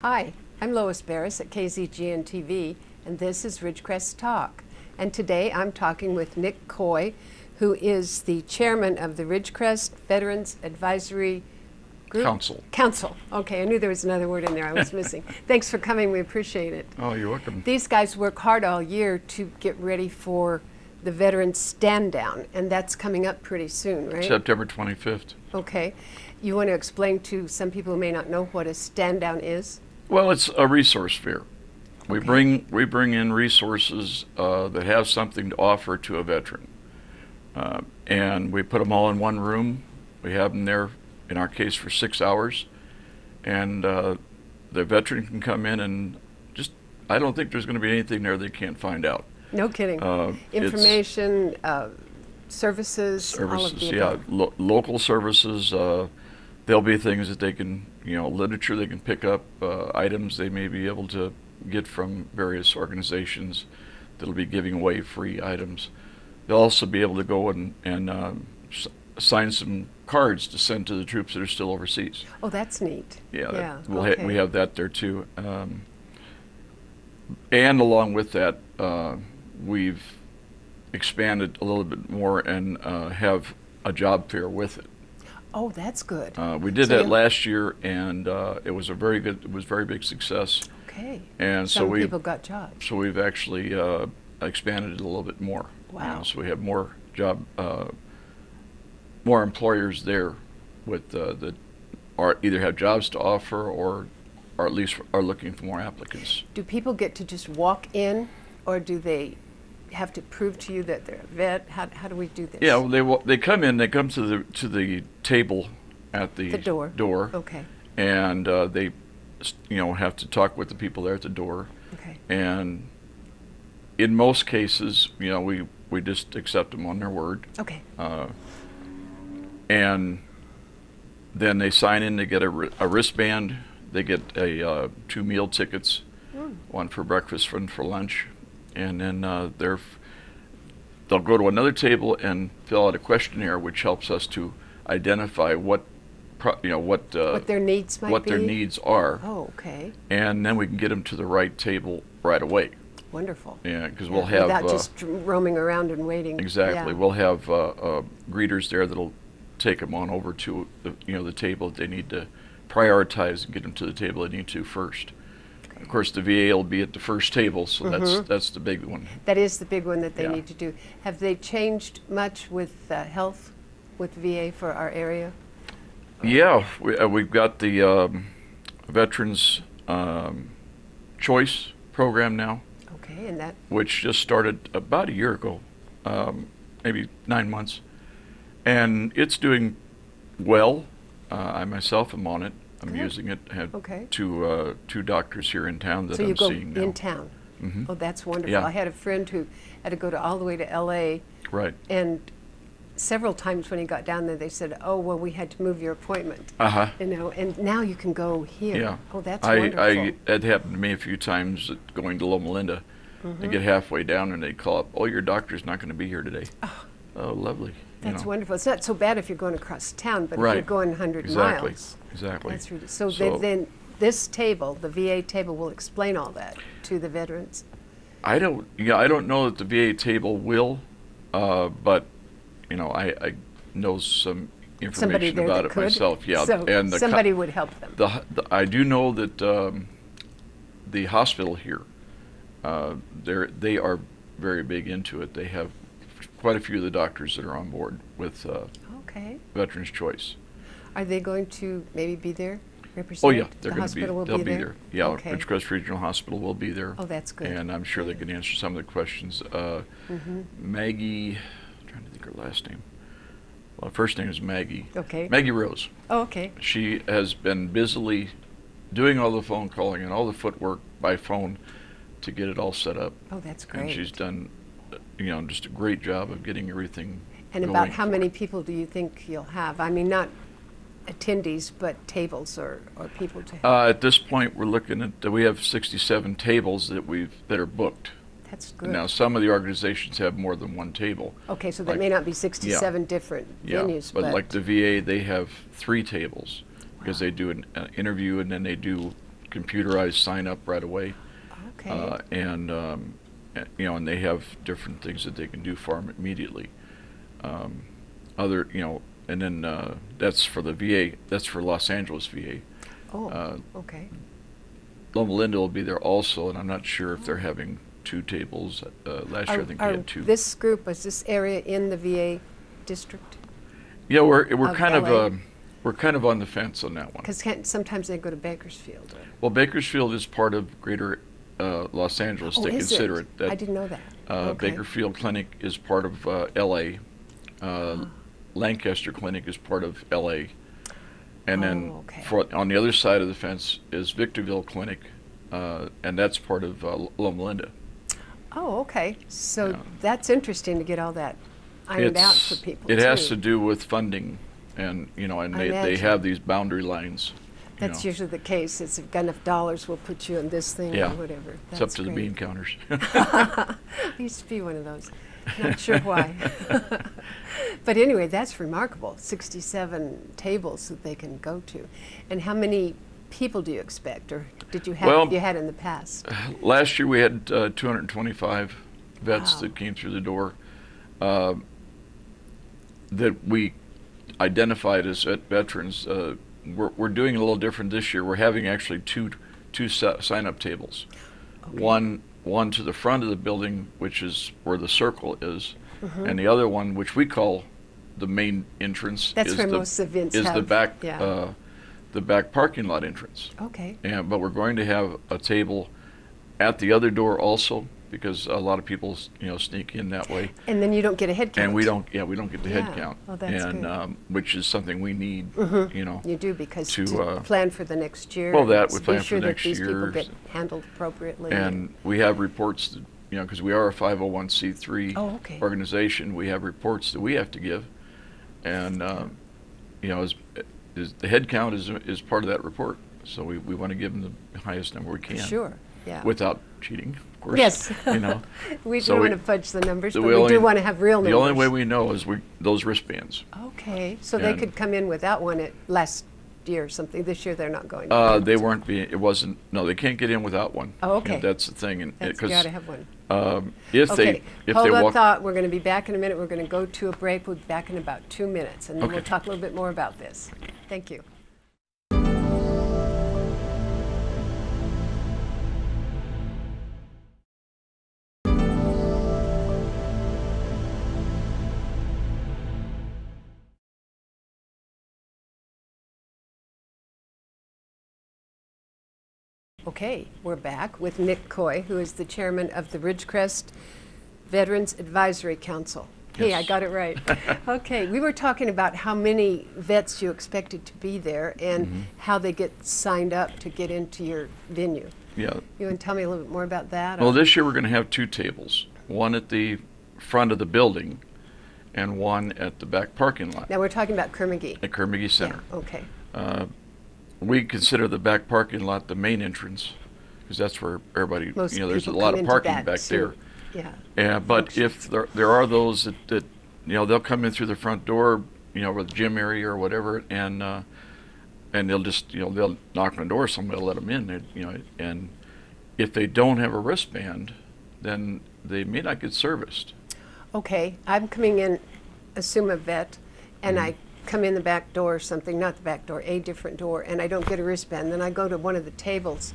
Hi, I'm Lois Barris at KZGN-TV, and this is Ridgecrest Talk. And today I'm talking with Nick Coy, who is the chairman of the Ridgecrest Veterans Advisory Group? Council. Okay, I knew there was another word in there I was missing. Thanks for coming, we appreciate it. Oh, you're welcome. These guys work hard all year to get ready for the Veterans Stand Down, and that's coming up pretty soon, right? September 25th. Okay. You want to explain to some people who may not know what a stand down is? Well, it's a resource fair. We bring in resources that have something to offer to a veteran, and we put them all in one room. We have them there, in our case, for 6 hours, and the veteran can come in and I don't think there's going to be anything there they can't find out. No kidding. Information, services, all of the above. Local services. There'll be things that they can, literature they can pick up, items they may be able to get from various organizations that'll be giving away free items. They'll also be able to go and sign some cards to send to the troops that are still overseas. Oh, that's neat. Yeah, we have that there too. And along with that, we've expanded a little bit more and have a job fair with it. Oh, that's good. We did that last year, and it was very big success. Okay. And some people got jobs. So we've actually expanded it a little bit more. Wow. So we have more employers there with that either have jobs to offer or at least are looking for more applicants. Do people get to just walk in, or do they have to prove to you that they're a vet? How do we do this? Yeah, they come in. They come to the table at the door. Okay. And they, have to talk with the people there at the door. Okay. And in most cases, we just accept them on their word. Okay. And then they sign in. They get a wristband. They get 2 meal tickets, one for breakfast, one for lunch. And then they'll go to another table and fill out a questionnaire, which helps us to identify what their needs might be. What their needs are. Oh, okay. And then we can get them to the right table right away. Wonderful. Yeah, because we'll have without just roaming around and waiting. Exactly. Yeah. We'll have greeters there that'll take them on over to the table that they need to prioritize and get them to the table they need to first. Of course, the VA will be at the first table, so that's the big one. That is the big one that they need to do. Have they changed much with health, with VA for our area? Yeah, we've got the Veterans Choice program now. Okay, and that? Which just started about a year ago, maybe 9 months. And it's doing well. I myself am on it. I'm using it. I have two doctors here in town that I'm seeing now. So you go in town? Mm-hmm. Oh, that's wonderful. Yeah. I had a friend who had to go all the way to L.A. Right. And several times when he got down there, they said, "Oh, well, we had to move your appointment." And now you can go here. Yeah. Oh, that's wonderful. It happened to me a few times going to Loma Linda. They get halfway down and they call up, "Oh, your doctor's not going to be here today." Oh, lovely. That's wonderful. It's not so bad if you're going across town, but if you're going 100 miles. Exactly. That's really, so then this table, the VA table, will explain all that to the veterans. I don't know that the VA table will, but I know some information about it myself. Yeah, so and somebody would help them. I do know that the hospital here, they are very big into it. They have quite a few of the doctors that are on board with Veterans Choice. Are they going to maybe be there? Oh yeah, they'll be there. Yeah, okay. Ridgecrest Regional Hospital will be there. Oh, that's good. And I'm sure they can answer some of the questions. Maggie, I'm trying to think her last name. Well, her first name is Maggie. Okay. Maggie Rose. Oh, okay. She has been busily doing all the phone calling and all the footwork by phone to get it all set up. Oh, that's great. And she's done, just a great job of getting everything And about how many people do you think you'll have? I mean, not attendees, but tables or people to help? At this point, we're looking at, we have 67 tables that are booked. That's good. Now, some of the organizations have more than one table. Okay, so there may not be 67 different venues. But like the VA, they have 3 tables because they do an interview and then they do computerized sign up right away. Okay. And they have different things that they can do for them immediately. And then that's for the VA. That's for Los Angeles VA. Oh, okay. Loma Linda will be there also, and I'm not sure if they're having 2 tables. Last year I think they had 2. This group, was this area in the VA district? Yeah, we're of kind LA? of we're kind of on the fence on that one. Because sometimes they go to Bakersfield. Well, Bakersfield is part of Greater Los Angeles. Oh, They is consider it. I didn't know that. Okay. Bakersfield Clinic is part of LA. Lancaster Clinic is part of LA. And then okay. on the other side of the fence is Victorville Clinic, and that's part of Loma Linda. Oh, okay. So Yeah. that's interesting to get all that ironed out for people. It has too. to do with funding, and and they imagine. have these boundary lines. That's usually the case. It's if you've got enough dollars, we'll put you in this thing Yeah. or whatever. It's That's up to the great. bean counters. I used to be one of those. Not sure why. But anyway, that's remarkable. 67 tables that they can go to. And how many people do you expect, or did you have Well, you had in the past? Last year we had 225 vets Wow. that came through the door that we identified as veterans. We're doing a little different this year. We're having actually two sign-up tables. Okay. One to the front of the building, which is where the circle is, Mm-hmm. and the other one, which we call the main entrance, That's is where the most events is have. the back Yeah. the back parking lot entrance. Okay. But we're going to have a table at the other door also, because a lot of people sneak in that way. And then you don't get a head count. And we don't get the head Yeah. count. Oh, that's and good. which is something we need, You do, because to, to plan for the next year. well, that and we be plan for sure that next these people year. get handled appropriately. And we have reports that, because we are a 501c3 Oh, okay. organization, we have reports that we have to give. And, the head count is part of that report. So we want to give them the highest number we can. Sure. Yeah. Without cheating, of course. Yes. We So don't we- want to fudge the numbers, the but we only- do want to have real The numbers. only way we know is those wristbands. Okay, so they And- could come in without one at last year or something. This year they're not going. They weren't being. It wasn't. No, they can't get in without one. Oh, okay. That's the thing, and You got to have one. if Okay, they hold that walk. thought. We're going to be back in a minute. We're going to go to a break. We'll be back in about 2 minutes, and then we'll Okay. talk a little bit more about this. Thank you. Okay, we're back with Nick Coy, who is the chairman of the Ridgecrest Veterans Advisory Council. Hey, I Yes. got it right. Okay, we were talking about how many vets you expected to be there and how they get signed up to get into your venue. Yeah. You want to tell me a little bit more about that? Well, this year we're going to have 2 tables. One at the front of the building, and one at the back parking lot Now we're talking about Kerr-McGee. at Carnegie Center. Yeah, okay. We consider the back parking lot the main entrance, because that's where everybody. Most There's a people lot come of into parking that back there. too. Yeah. Yeah, but if there are those that they'll come in through the front door, with the gym area or whatever, and they'll just they'll knock on the door, somebody will let them in, and if they don't have a wristband, then they may not get serviced. Okay, I'm coming in, assume a vet, and I come in the back door or something, not the back door, a different door, and I don't get a wristband. Then I go to one of the tables.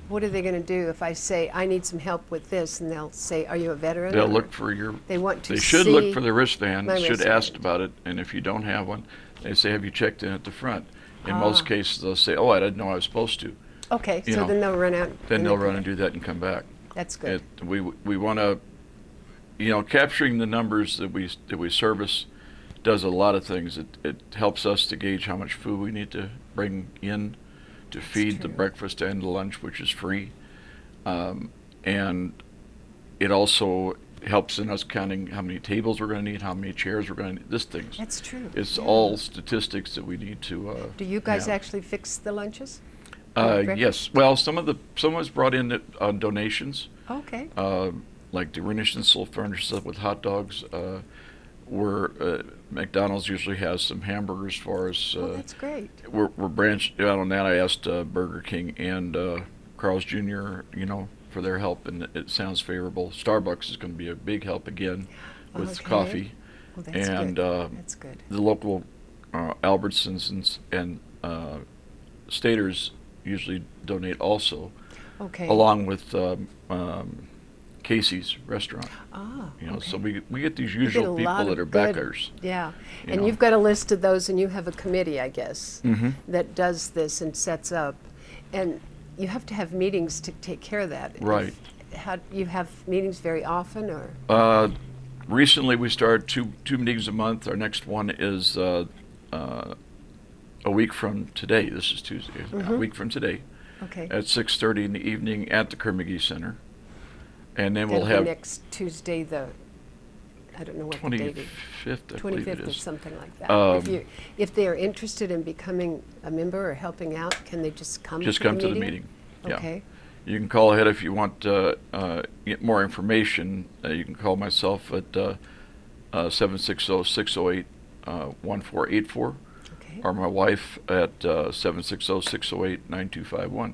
What are they going to do if I say, I need some help with this? And they'll say, are you a veteran? They'll Or look for your. They want to They should see look for the wristband. my Should wristband. ask about it, and if you don't have one, they say, have you checked in at the front? In most cases, they'll say, oh, I didn't know I was supposed to. Okay, you so know, then they'll run out. Then and they'll come run and back. do that and come back. That's good. We want to, capturing the numbers that we service does a lot of things. It helps us to gauge how much food we need to bring in to feed the true. breakfast and the lunch, which is free, and it also helps in us counting how many tables we're going to need, how many chairs we're going to need. This things. That's true. It's yeah. all statistics that we need to. Do you guys have. actually fix the lunches? breakfast? Yes. Well, some was brought in donations. Okay. Like the Renaissance furniture stuff with hot dogs. McDonald's usually has some hamburgers for us. Oh, that's great. We're branched out on that. I asked Burger King and Carl's Jr., for their help, and it sounds favorable. Starbucks is going to be a big help again with coffee. Well, that's and good. That's good. the local Albertsons and Staters usually donate also, Okay. along with Casey's restaurant. Ah, So okay. we get these You get a usual people lot that of are good- backers. Yeah, you and know. you've got a list of those, and you have a committee, I guess, Mm-hmm. that does this and sets up, and you have to have meetings to take care of that. Right. How you have meetings very often, or Recently, we started two meetings a month. Our next one is a week from today. This is Tuesday. A week from today okay? at 6:30 in the evening at the Kerr-McGee Center, and then That'll we'll be have next Tuesday, I don't know what the date is. 25th, I believe it 25th or is. something like that. Um, If they are interested in becoming a member or helping out, can they just come Just to come the to the meeting? meeting. Yeah. Okay. You can call ahead if you want to get more information. You can call myself at 760-608-1484, Okay. or my wife at 760-608-9251.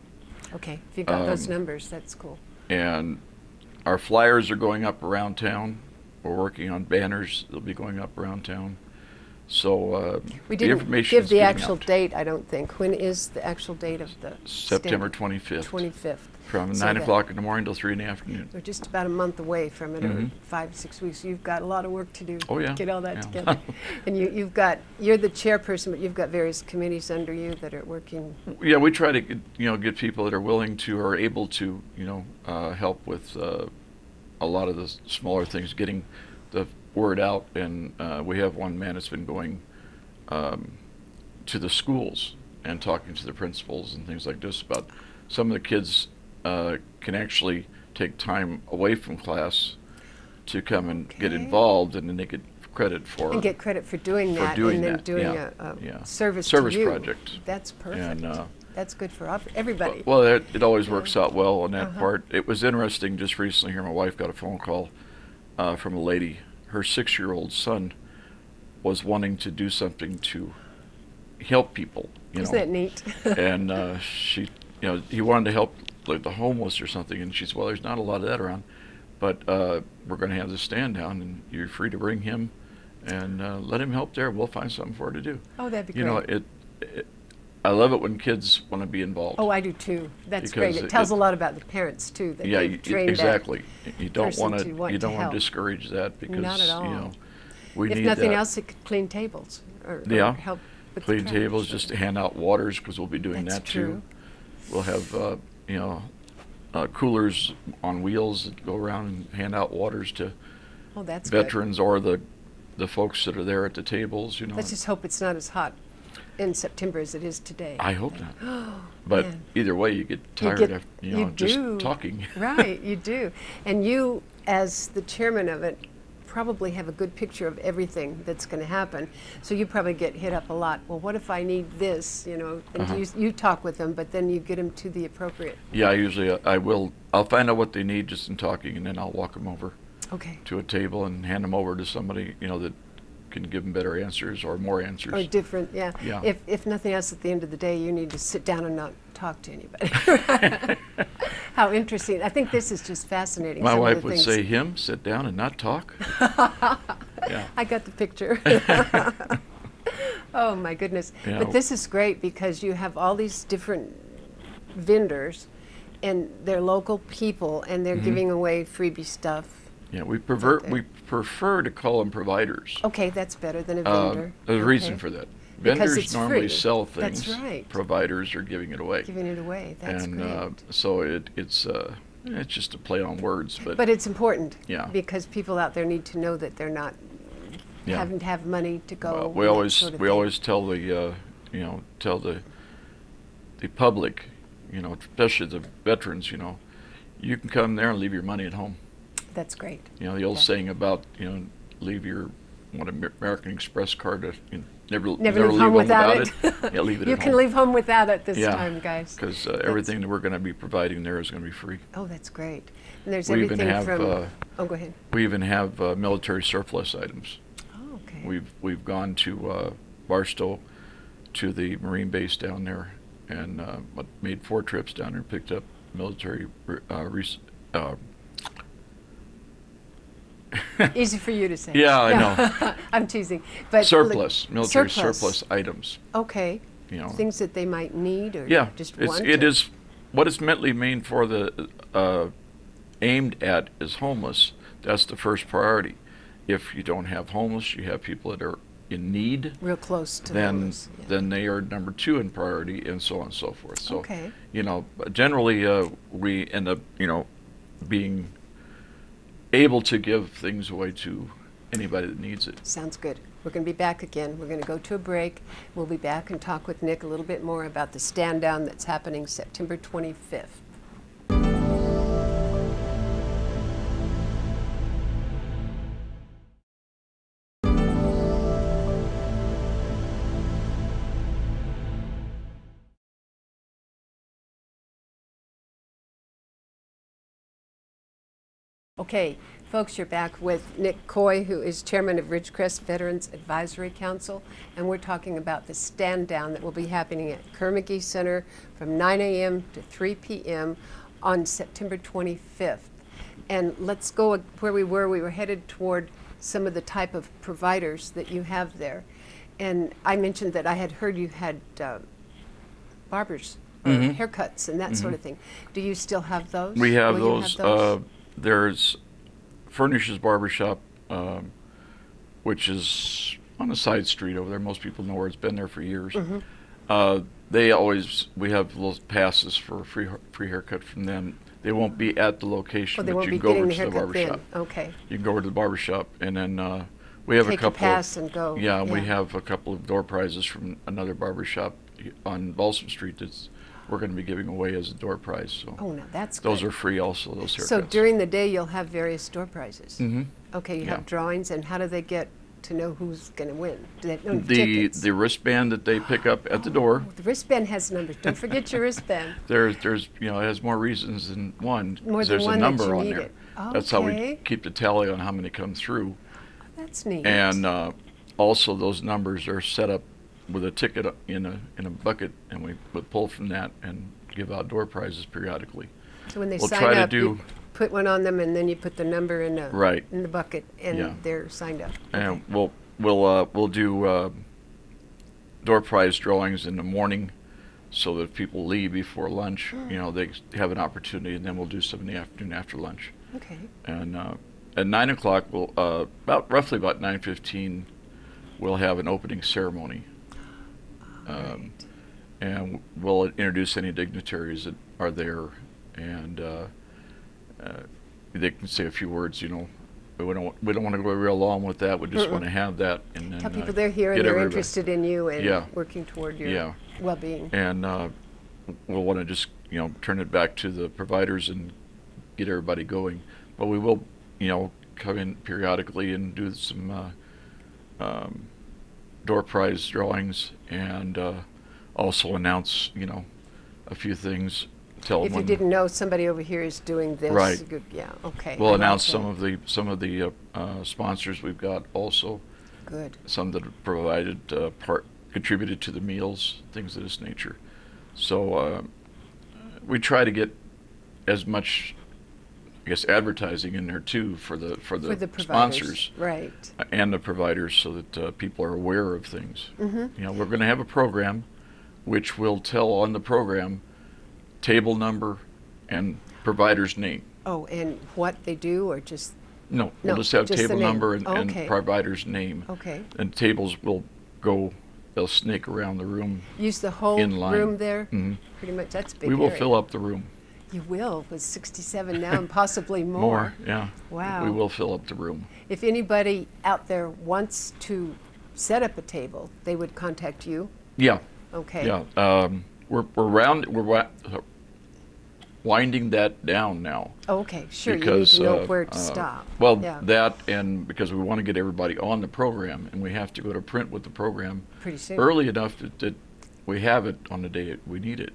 Okay. If you've got those um, numbers, that's cool. And our flyers are going up around town. We're working on banners. They'll be going up around town. So We the didn't information give is the getting actual out. date, I don't think. When is the actual date of the September stand? 25th. 25th. From So 9 that- o'clock in the morning till 3 in the afternoon. We're just about a month away from it, or Mhm. 5-6 weeks. You've got a lot of work to do. Oh, yeah. Get all that Yeah. together. And you're the chairperson, but you've got various committees under you that are working. Yeah, we try to get people that are willing to or able to help with a lot of the smaller things, getting the word out. And we have one man that's been going to the schools and talking to the principals and things like this about some of the kids can actually take time away from class to come and get Okay. involved, and then they get credit for And get credit for doing for that, doing and then that, doing yeah, a yeah. service Service to you. project. That's perfect. And, That's good for everybody. Well, it always Yeah. works out well on that Uh-huh. part. It was interesting just recently here. My wife got a phone call from a lady. Her 6-year-old son was wanting to do something to help people. Isn't that neat? And he wanted to help like the homeless or something. And she said, "Well, there's not a lot of that around, but we're going to have this stand down, and you're free to bring him and let him help there. We'll find something for her to do." Oh, that'd be You great. know, I love it when kids want to be involved. Oh, I do too. That's Because great. It tells a lot about the parents too, that Yeah, they've trained exactly. You don't person want to want you to don't want help. to discourage that because Not at all. we If need nothing that. else, it could clean tables or Yeah. help with Clean the tables, trash. just to hand out waters because we'll be doing That's that true. too. We'll have coolers on wheels that go around and hand out waters to Oh, that's good. veterans or the folks that are there at the tables. Let's just hope it's not as hot in September as it is today. I hope not. But man. either way, you get tired get- after you just do. talking. Right, you do. And you, as the chairman of it, probably have a good picture of everything that's going to happen. So you probably get hit up a lot. Well, what if I need this? And Uh-huh. you talk with them, but then you get them to the appropriate. Yeah, I will. I'll find out what they need just in talking, and then I'll walk them over Okay. to a table and hand them over to somebody that can give them better answers or more answers. Or different, yeah. Yeah. If nothing else, at the end of the day, you need to sit down and not talk to anybody. How interesting. I think this is just fascinating. My some of wife the would things. say, "Him sit down and not talk." Yeah. I got the picture. Oh my goodness. Yeah. But this is great because you have all these different vendors and they're local people and they're Mhm. giving away freebie stuff. Yeah, we Okay. prefer to call them providers. Okay, that's better than a vendor. There's a reason Okay. for that. Because Vendors it's normally free. sell That's things. right. Providers are giving it away. Giving it away. That's and great. so it's just a play on words, but, But it's important. Yeah. Because people out there need to know that they're not yeah. having to have money to go. Well, we and that always sort of we thing. always tell the public, especially the veterans, you can come there and leave your money at home. That's great. The old Yeah. saying about leave your American Express card to never Never leave home without it. Yeah, leave it You at can home. leave home without it this Yeah, time, guys. because everything that we're going to be providing there is going to be free. Oh, that's great. And there's We even everything have from. Oh, go ahead. we even have military surplus items. We've gone to Barstow, to the Marine base down there, and made 4 trips down there and picked up military. Easy for you to say. Yeah, I know. I'm teasing. But military surplus items. Okay. You know, things that they might need, or yeah, just it is what it's mentally mean for the aimed at is homeless. That's the first priority. If you don't have homeless, you have people that are in need. Real close to then homeless. Yeah. then they are number 2 in priority, and so on and so forth. So okay. you know, generally we end up being able to give things away to anybody that needs it. Sounds good. We're going to be back again. We're going to go to a break. We'll be back and talk with Nick a little bit more about the stand down that's happening September 25th. Okay, folks, you're back with Nick Coy, who is chairman of Ridgecrest Veterans Advisory Council, and we're talking about the stand down that will be happening at Kerr-McGee Center from 9 a.m. to 3 p.m. on September 25th. And let's go where we were. We were headed toward some of the type of providers that you have there. And I mentioned that I had heard you had barbers or haircuts and that sort of thing. Do you still have those? We have Will you those. have those? There's Furnish's Barbershop, which is on a side street over there. Most people know where it's been there for years. We have little passes for a free haircut from them. They won't be at the location, they but won't you be can go getting over the to the haircut then. barbershop. Okay. You can go over to the barbershop, and then we have Take a couple pass and go. Yeah, we have a couple of door prizes from another barbershop on Balsam Street that's we're going to be giving away as a door prize. So Oh, no, that's those good. are free also, those haircuts. So during the day, you'll have various door prizes. Mm-hmm. Okay, you Yeah. have drawings, and how do they get to know who's going to win? Do they know The wristband that they pick up at the door. The wristband has numbers. Don't forget your wristband. There's it has more reasons than one. More than There's one a that number you on need there. it. That's how we Okay. keep the tally on how many come through. That's neat. And also those numbers are set up with a ticket in a bucket, and we would pull from that and give out door prizes periodically. So when they we'll sign try to up, do- you put one on them, and then you put the number in the bucket, and Yeah. they're signed up. And we'll do door prize drawings in the morning, so that if people leave before lunch, they have an opportunity, and then we'll do some in the afternoon after lunch. Okay. And at 9 o'clock, we'll roughly about 9:15, we'll have an opening ceremony. Right. And we'll introduce any dignitaries that are there, and they can say a few words. We don't want to go real long with that. We just want to have that, and then Tell people they're here and they're interested in you and working toward your well-being. And we'll want to just turn it back to the providers and get everybody going. But we will come in periodically and do some door prize drawings, and also announce a few things. Tell If them you didn't know, somebody over here is doing this. Right. Yeah. Okay. We'll I like announce that. some of the sponsors we've got also. Good. Some that have provided contributed to the meals, things of this nature. So we try to get as much, I guess, advertising in there too for the providers. sponsors, Right. and the providers, so that people are aware of things. Mm-hmm. We're going to have a program, which will tell on the program table number and provider's name. Oh, and what they do, or just No, we'll just have just the table name. number and Okay. provider's name. Okay. And tables will they'll snake around the room. Use the whole In line. room there? Mhm. Pretty much. That's a big We will area. fill up the room. You will, with 67 now and possibly more. Yeah. Wow. We will fill up the room. If anybody out there wants to set up a table, they would contact you? Yeah. Okay. Yeah. We're winding that down now. Oh, okay, sure. Because, you need to know where to stop. Well, Yeah. that, and because we want to get everybody on the program, and we have to go to print with the program Pretty soon. early enough that we have it on the day we need it.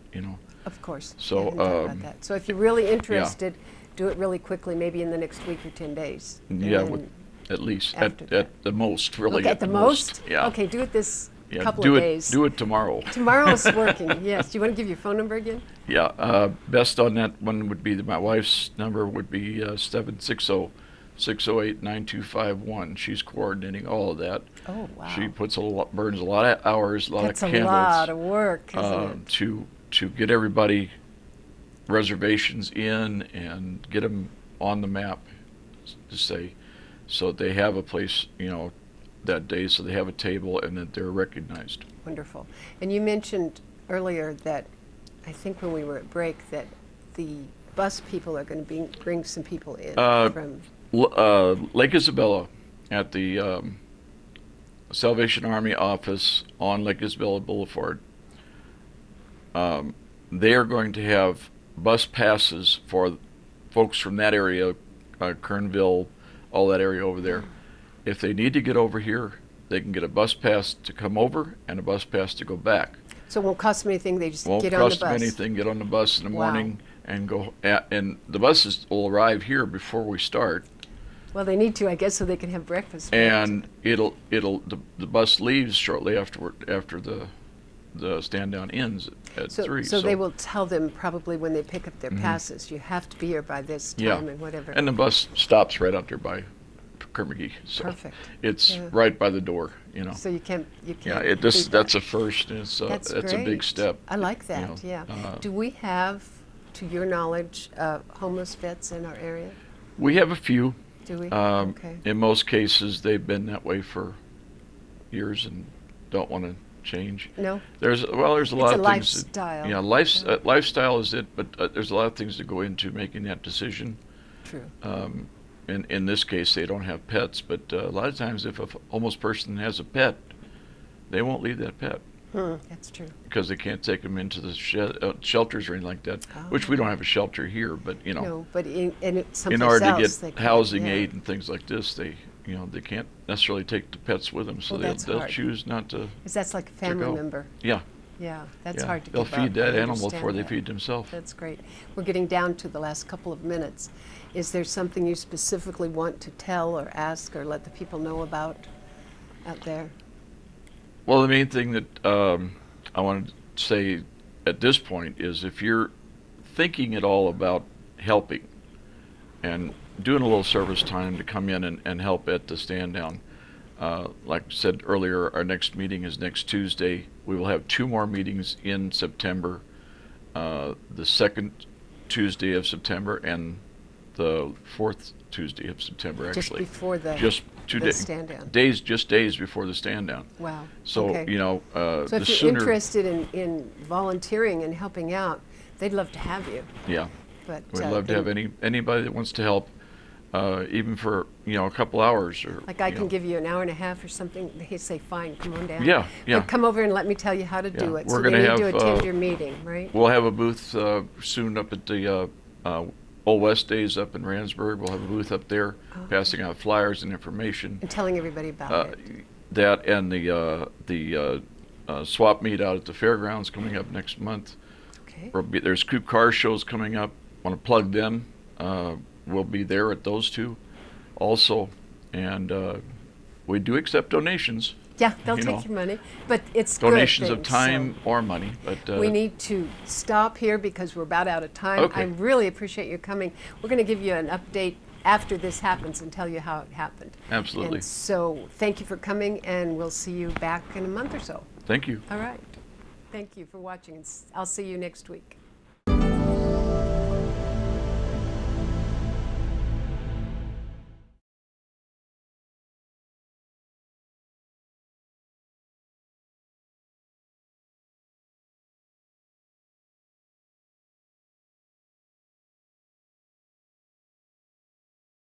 Of course. So, I hadn't thought about that. So if you're really interested, do it really quickly, maybe in the next week or 10 days. And Yeah, then at least, After at the most, really. Okay, at the most? Yeah. Okay, do it this Yeah, couple do of it, days. Do it tomorrow. Tomorrow's working, yes. Do you want to give your phone number again? Yeah, best on that one would be, my wife's number would be 760-608-9251. She's coordinating all of that. Oh, wow. She burns a lot of hours, a lot That's of a candles. lot of work, isn't it? To get everybody reservations in and get them on the map, to say, so they have a place, that day, so they have a table and that they're recognized. Wonderful. And you mentioned earlier that, I think when we were at break, that the bus people are going to bring some people in from... Lake Isabella, at the Salvation Army office on Lake Isabella Boulevard. They are going to have bus passes for folks from that area, Kernville, all that area over there. If they need to get over here, they can get a bus pass to come over and a bus pass to go back. So it won't cost them anything, they just Won't get on the cost bus? them anything, get on the bus in the Wow. morning and go, and the buses will arrive here before we start. Well, they need to, I guess, so they can have breakfast. And the bus leaves shortly after the stand down ends at 3. So they will tell them probably when they pick up their passes, you have to be here by this time and whatever. And the bus stops right out there by Kermagee. So Perfect. it's right by the door, So you can't Yeah, beat that's that. a first. And That's a big great. step. I like that, yeah. Do we have, to your knowledge, homeless vets in our area? We have a few. Do we? Okay. In most cases, they've been that way for years and don't want to change. No? There's a lot It's of a things. lifestyle. Lifestyle is it, but there's a lot of things that go into making that decision. True. In this case, they don't have pets, but a lot of times if a homeless person has a pet, they won't leave that pet. That's true. Because they can't take them into the shelters or anything like that, which we don't have a shelter here, but No, but someplace in order to else they get can, housing yeah. aid and things like this, they can't necessarily take the pets with them, so they'll hard. choose not to. Because that's like a family go. member. Yeah. Yeah, that's Yeah. hard to They'll give up. feed that I animal understand before they that. feed themselves. That's great. We're getting down to the last couple of minutes. Is there something you specifically want to tell or ask or let the people know about out there? Well, the main thing that I want to say at this point is if you're thinking at all about helping and doing a little service time to come in and help at the stand down, like I said earlier, our next meeting is next Tuesday. We will have 2 more meetings in September, the second Tuesday of September and the 4th Tuesday of September, actually. Just before the stand down. Days before the stand down. Wow. So, okay. So if you're interested in volunteering and helping out, they'd love to have you. Yeah. But We'd love to have anybody that wants to help, even for, a couple hours. Or like I can give you an hour and a half or something. They say, fine, come on down. Yeah, yeah. But come over and let me tell you how to do it. We're So gonna they need have, to attend your meeting, right? We'll have a booth soon up at the Old West Days up in Randsburg. We'll have a booth up there, passing out flyers and information. And telling everybody about it. That and the swap meet out at the fairgrounds coming up next month. Okay. There's Coop Car shows coming up. Want to plug them? We'll be there at those 2 also, and we do accept donations. Yeah, they'll take your money, but it's Donations good of things, time so or money, but we need to stop here because we're about out of time. Okay. I really appreciate you coming. We're going to give you an update after this happens and tell you how it happened. Absolutely. And so thank you for coming, and we'll see you back in a month or so. Thank you. All right. Thank you for watching. I'll see you next week.